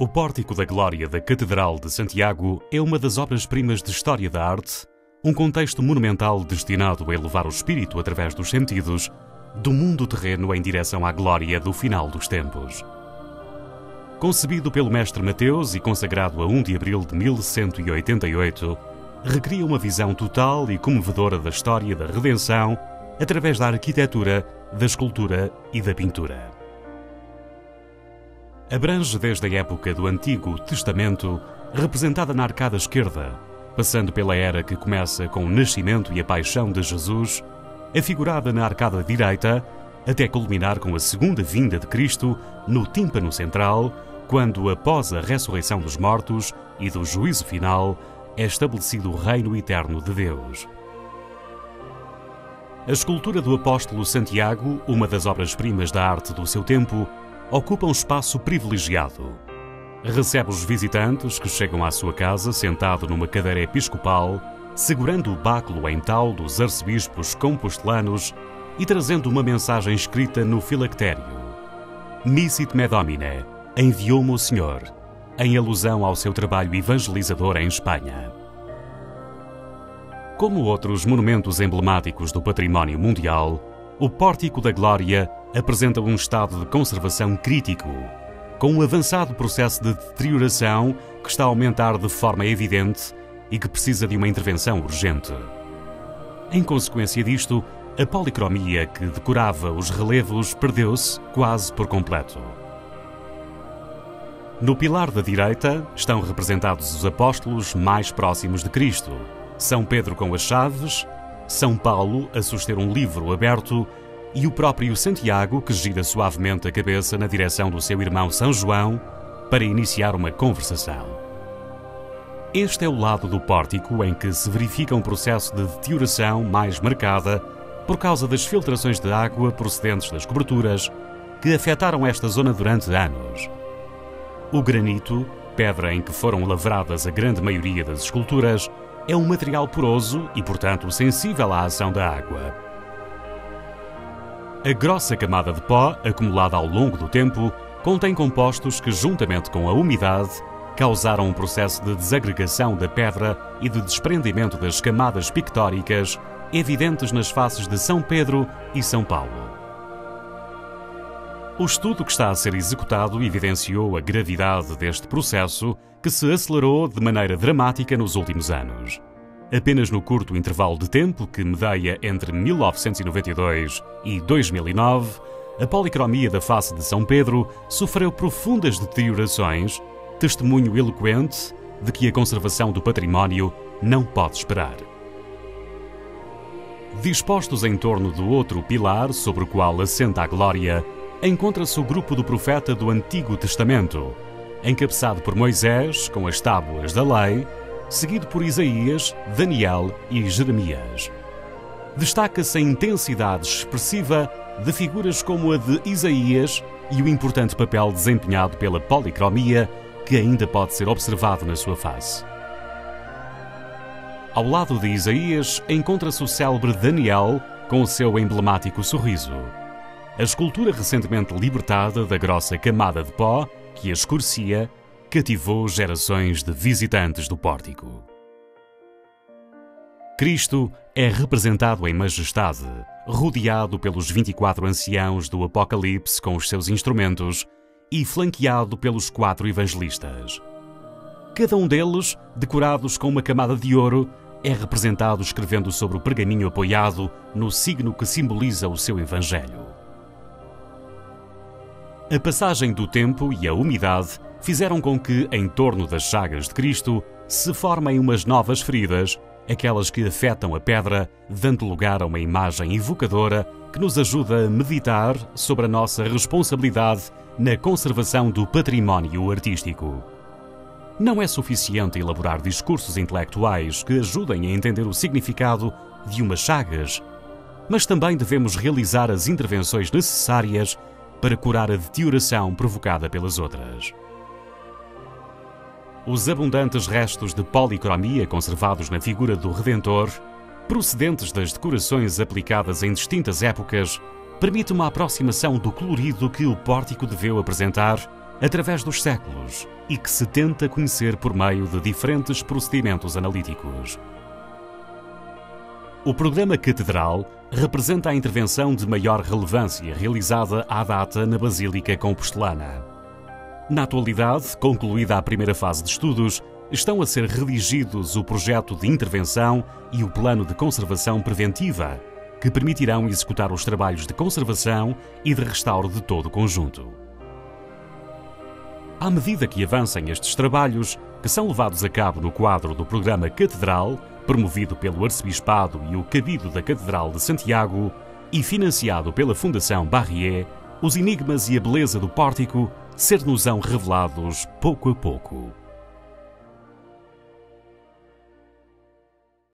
O Pórtico da Glória da Catedral de Santiago é uma das obras-primas de história da arte, um contexto monumental destinado a elevar o espírito através dos sentidos, do mundo terreno em direção à glória do final dos tempos. Concebido pelo mestre Mateus e consagrado a 1 de abril de 1188, recria uma visão total e comovedora da história da redenção através da arquitetura, da escultura e da pintura. Abrange desde a época do Antigo Testamento, representada na arcada esquerda, passando pela era que começa com o nascimento e a paixão de Jesus, afigurada na arcada direita, até culminar com a segunda vinda de Cristo no tímpano central, quando, após a ressurreição dos mortos e do juízo final, é estabelecido o reino eterno de Deus. A escultura do apóstolo Santiago, uma das obras-primas da arte do seu tempo, ocupa um espaço privilegiado. Recebe os visitantes que chegam à sua casa sentado numa cadeira episcopal, segurando o báculo em tal dos arcebispos compostelanos e trazendo uma mensagem escrita no filactério. Misit me Domine, enviou-me o Senhor, em alusão ao seu trabalho evangelizador em Espanha. Como outros monumentos emblemáticos do património mundial, o Pórtico da Glória apresenta um estado de conservação crítico, com um avançado processo de deterioração que está a aumentar de forma evidente e que precisa de uma intervenção urgente. Em consequência disto, a policromia que decorava os relevos perdeu-se quase por completo. No pilar da direita estão representados os apóstolos mais próximos de Cristo, São Pedro com as chaves, São Paulo a suster um livro aberto e o próprio Santiago que gira suavemente a cabeça na direção do seu irmão São João para iniciar uma conversação. Este é o lado do pórtico em que se verifica um processo de deterioração mais marcada por causa das filtrações de água procedentes das coberturas que afetaram esta zona durante anos. O granito, pedra em que foram lavradas a grande maioria das esculturas, é um material poroso e, portanto, sensível à ação da água. A grossa camada de pó, acumulada ao longo do tempo, contém compostos que, juntamente com a umidade, causaram um processo de desagregação da pedra e de desprendimento das camadas pictóricas evidentes nas faces de São Pedro e São Paulo. O estudo que está a ser executado evidenciou a gravidade deste processo que se acelerou de maneira dramática nos últimos anos. Apenas no curto intervalo de tempo que medeia entre 1992 e 2009, a policromia da face de São Pedro sofreu profundas deteriorações, testemunho eloquente de que a conservação do património não pode esperar. Dispostos em torno do outro pilar sobre o qual assenta a glória, encontra-se o grupo do profeta do Antigo Testamento, encabeçado por Moisés com as tábuas da lei, seguido por Isaías, Daniel e Jeremias. Destaca-se a intensidade expressiva de figuras como a de Isaías e o importante papel desempenhado pela policromia que ainda pode ser observado na sua face. Ao lado de Isaías encontra-se o célebre Daniel com o seu emblemático sorriso. A escultura recentemente libertada da grossa camada de pó que a escurecia cativou gerações de visitantes do pórtico. Cristo é representado em majestade, rodeado pelos 24 anciãos do Apocalipse com os seus instrumentos e flanqueado pelos 4 evangelistas. Cada um deles, decorados com uma camada de ouro, é representado escrevendo sobre o pergaminho apoiado no signo que simboliza o seu evangelho. A passagem do tempo e a umidade fizeram com que, em torno das chagas de Cristo, se formem umas novas feridas, aquelas que afetam a pedra, dando lugar a uma imagem evocadora que nos ajuda a meditar sobre a nossa responsabilidade na conservação do património artístico. Não é suficiente elaborar discursos intelectuais que ajudem a entender o significado de umas chagas, mas também devemos realizar as intervenções necessárias para curar a deterioração provocada pelas outras. Os abundantes restos de policromia conservados na figura do Redentor, procedentes das decorações aplicadas em distintas épocas, permite uma aproximação do colorido que o pórtico deveu apresentar através dos séculos e que se tenta conhecer por meio de diferentes procedimentos analíticos. O programa Catedral representa a intervenção de maior relevância realizada à data na Basílica Compostelana. Na atualidade, concluída a primeira fase de estudos, estão a ser redigidos o projeto de intervenção e o plano de conservação preventiva, que permitirão executar os trabalhos de conservação e de restauro de todo o conjunto. À medida que avancem estes trabalhos, que são levados a cabo no quadro do programa Catedral, promovido pelo Arcebispado e o Cabildo da Catedral de Santiago e financiado pela Fundação Barrier, os enigmas e a beleza do pórtico ser-nos-ão revelados pouco a pouco.